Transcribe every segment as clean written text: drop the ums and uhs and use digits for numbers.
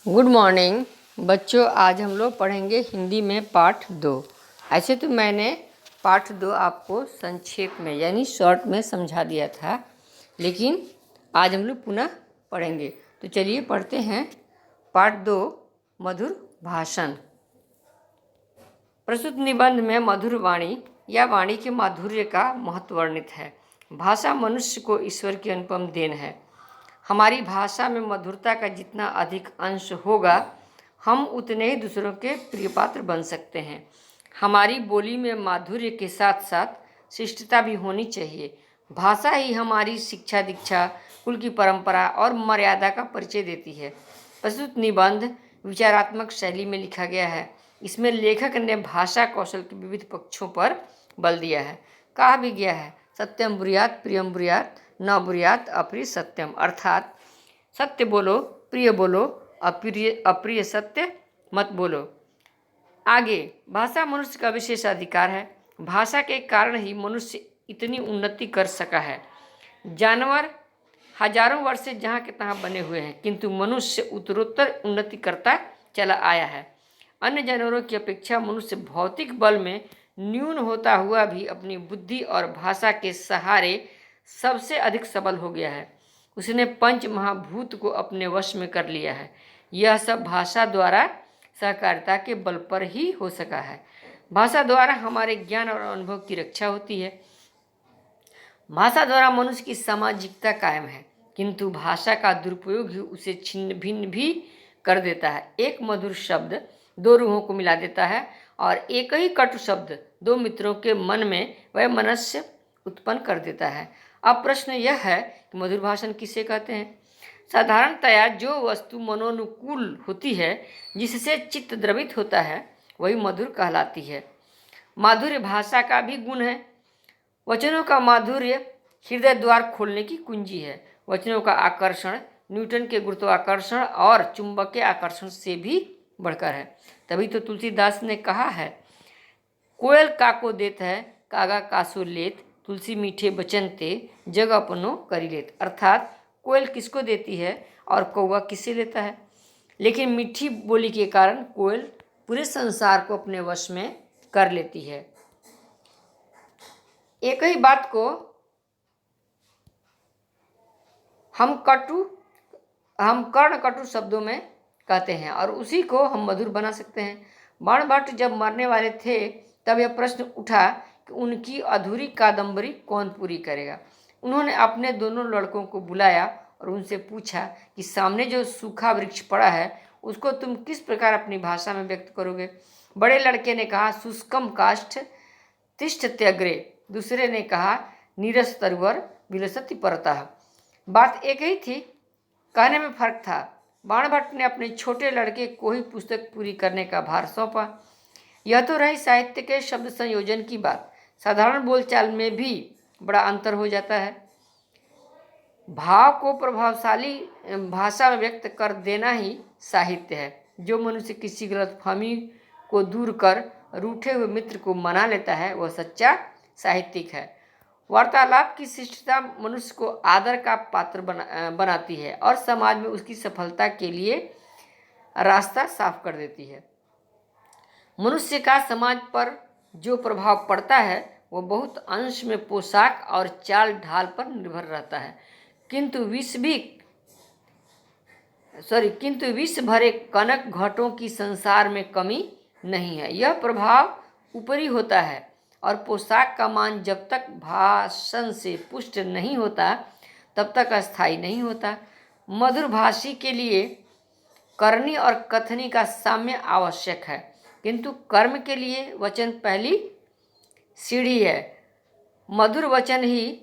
Good morning बच्चों। आज हम लोग पढ़ेंगे हिंदी में पाठ 2। ऐसे तो मैंने पाठ 2 आपको संक्षेप में यानी शॉर्ट में समझा दिया था, लेकिन आज हम लोग पुनः पढ़ेंगे। तो चलिए पढ़ते हैं पाठ 2, मधुर भाषण। प्रस्तुत निबंध में मधुर वाणी या वाणी के माधुर्य का महत्व वर्णित है। भाषा मनुष्य को ईश्वर की अनुपम देन है। हमारी भाषा में मधुरता का जितना अधिक अंश होगा, हम उतने ही दूसरों के प्रिय पात्र बन सकते हैं। हमारी बोली में माधुर्य के साथ साथ शिष्टता भी होनी चाहिए। भाषा ही हमारी शिक्षा दीक्षा, कुल की परंपरा और मर्यादा का परिचय देती है। प्रस्तुत निबंध विचारात्मक शैली में लिखा गया है। इसमें लेखक ने भाषा कौशल के विविध पक्षों पर बल दिया है। कहा भी गया है, सत्यम बुर्यात प्रियम बुर्यात न बुर्यात अप्रिय सत्यम, अर्थात सत्य बोलो, प्रिय बोलो, अप्रिय सत्य मत बोलो। आगे, भाषा मनुष्य का विशेष अधिकार है। भाषा के कारण ही मनुष्य इतनी उन्नति कर सका है। जानवर हजारों वर्ष से जहाँ के तहाँ बने हुए हैं, किंतु मनुष्य उत्तरोत्तर उन्नति करता चला आया है। अन्य जानवरों की अपेक्षा मनुष्य भौतिक बल में न्यून होता हुआ भी अपनी बुद्धि और भाषा के सहारे सबसे अधिक सबल हो गया है। उसने पंच महाभूत को अपने वश में कर लिया है। यह सब भाषा द्वारा सहकारिता के बल पर ही हो सका है। भाषा द्वारा हमारे ज्ञान और अनुभव की रक्षा होती है। भाषा द्वारा मनुष्य की सामाजिकता कायम है, किंतु भाषा का दुरुपयोग ही उसे छिन्न भिन्न भी कर देता है। एक मधुर शब्द दो रूहों को मिला देता है और एक ही कटु शब्द दो मित्रों के मन में वह मनस्य उत्पन्न कर देता है। अब प्रश्न यह है कि मधुर भाषण किसे कहते हैं? साधारणतया जो वस्तु मनोनुकूल होती है, जिससे चित्त द्रवित होता है, वही मधुर कहलाती है। माधुर्य भाषा का भी गुण है। वचनों का माधुर्य हृदय द्वार खोलने की कुंजी है। वचनों का आकर्षण न्यूटन के गुरुत्वाकर्षण और चुंबकीय आकर्षण से भी बढ़कर है। तभी तो तुलसीदास ने कहा है, कोयल काको देत है, कागा कासो लेत, तुलसी मीठे बचन ते, जग अपनो करी लेत। अर्थात कोयल किसको देती है और कौवा किससे लेता है, लेकिन मीठी बोली के कारण कोयल पूरे संसार को अपने वश में कर लेती है। एक ही बात को हम कर्ण कटु शब्दों में कहते हैं और उसी को हम मधुर बना सकते हैं। बाणभट्ट जब मरने वाले थे, तब यह प्रश्न उठा कि उनकी अधूरी कादंबरी कौन पूरी करेगा। उन्होंने अपने दोनों लड़कों को बुलाया और उनसे पूछा कि सामने जो सूखा वृक्ष पड़ा है, उसको तुम किस प्रकार अपनी भाषा में व्यक्त करोगे। बड़े लड़के ने कहा, शुष्कम काष्ठ तिष्ठत्यग्रे। दूसरे ने कहा, नीरस तरुवर विलसति परतः। बात एक ही थी, कहने में फर्क था। बाणभट्ट ने अपने छोटे लड़के को ही पुस्तक पूरी करने का भार सौंपा। यह तो रही साहित्य के शब्द संयोजन की बात। साधारण बोलचाल में भी बड़ा अंतर हो जाता है। भाव को प्रभावशाली भाषा में व्यक्त कर देना ही साहित्य है। जो मनुष्य किसी गलतफहमी को दूर कर रूठे हुए मित्र को मना लेता है, वह सच्चा साहित्यिक है। वार्तालाप की शिष्टता मनुष्य को आदर का पात्र बनाती है और समाज में उसकी सफलता के लिए रास्ता साफ कर देती है। मनुष्य का समाज पर जो प्रभाव पड़ता है, वह बहुत अंश में पोशाक और चाल ढाल पर निर्भर रहता है, किंतु विष भरे कनक घटों की संसार में कमी नहीं है। यह प्रभाव ऊपरी होता है और पोशाक का मान जब तक भाषण से पुष्ट नहीं होता, तब तक अस्थायी नहीं होता। मधुर भाषी के लिए करनी और कथनी का साम्य आवश्यक है, किंतु कर्म के लिए वचन पहली सीढ़ी है। मधुर वचन ही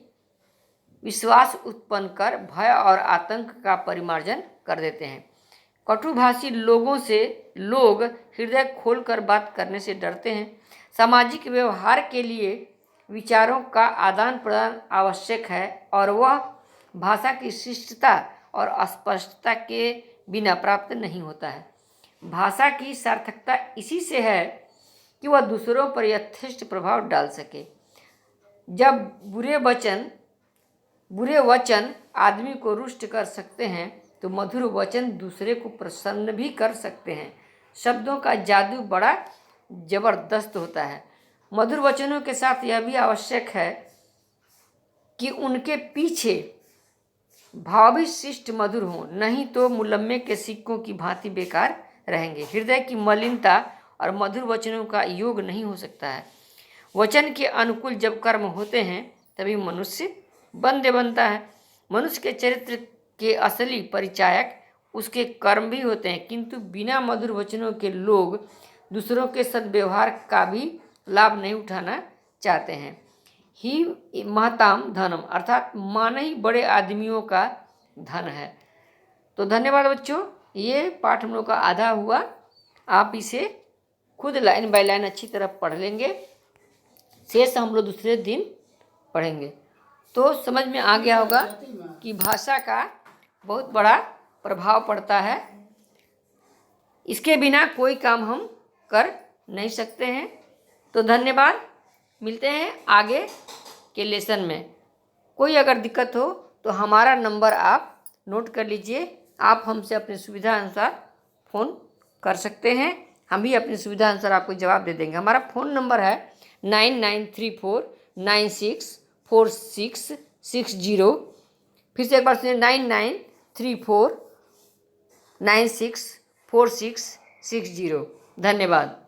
विश्वास उत्पन्न कर भय और आतंक का परिमार्जन कर देते हैं। कटुभाषी लोगों से लोग हृदय खोलकर बात करने से डरते हैं। सामाजिक व्यवहार के लिए विचारों का आदान प्रदान आवश्यक है और वह भाषा की शिष्टता और अस्पष्टता के बिना प्राप्त नहीं होता है। भाषा की सार्थकता इसी से है कि वह दूसरों पर यथेष्ट प्रभाव डाल सके। जब बुरे वचन आदमी को रुष्ट कर सकते हैं, तो मधुर वचन दूसरे को प्रसन्न भी कर सकते हैं। शब्दों का जादू बड़ा जबरदस्त होता है। मधुर वचनों के साथ यह भी आवश्यक है कि उनके पीछे भाव भी शिष्ट मधुर हों, नहीं तो मुलम्मे के सिक्कों की भांति बेकार रहेंगे। हृदय की मलिनता और मधुर वचनों का योग नहीं हो सकता है। वचन के अनुकूल जब कर्म होते हैं तभी मनुष्य बंदे बनता है। मनुष्य के चरित्र के असली परिचायक उसके कर्म भी होते हैं, किंतु बिना मधुर वचनों के लोग दूसरों के सद्व्यवहार का भी लाभ नहीं उठाना चाहते हैं। ही महताम धनम, अर्थात मान ही बड़े आदमियों का धन है। तो धन्यवाद बच्चों, ये पाठ हम लोग का आधा हुआ। आप इसे खुद लाइन बाय लाइन अच्छी तरह पढ़ लेंगे, शेष हम लोग दूसरे दिन पढ़ेंगे। तो समझ में आ गया होगा कि भाषा का बहुत बड़ा प्रभाव पड़ता है, इसके बिना कोई काम हम कर नहीं सकते हैं। तो धन्यवाद, मिलते हैं आगे के लेसन में। कोई अगर दिक्कत हो तो हमारा नंबर आप नोट कर लीजिए। आप हमसे अपनी सुविधा अनुसार फ़ोन कर सकते हैं, हम भी अपनी सुविधा अनुसार आपको जवाब दे देंगे। हमारा फ़ोन नंबर है 9934964660। फिर से एक बार सुनिए, 9934964660। धन्यवाद।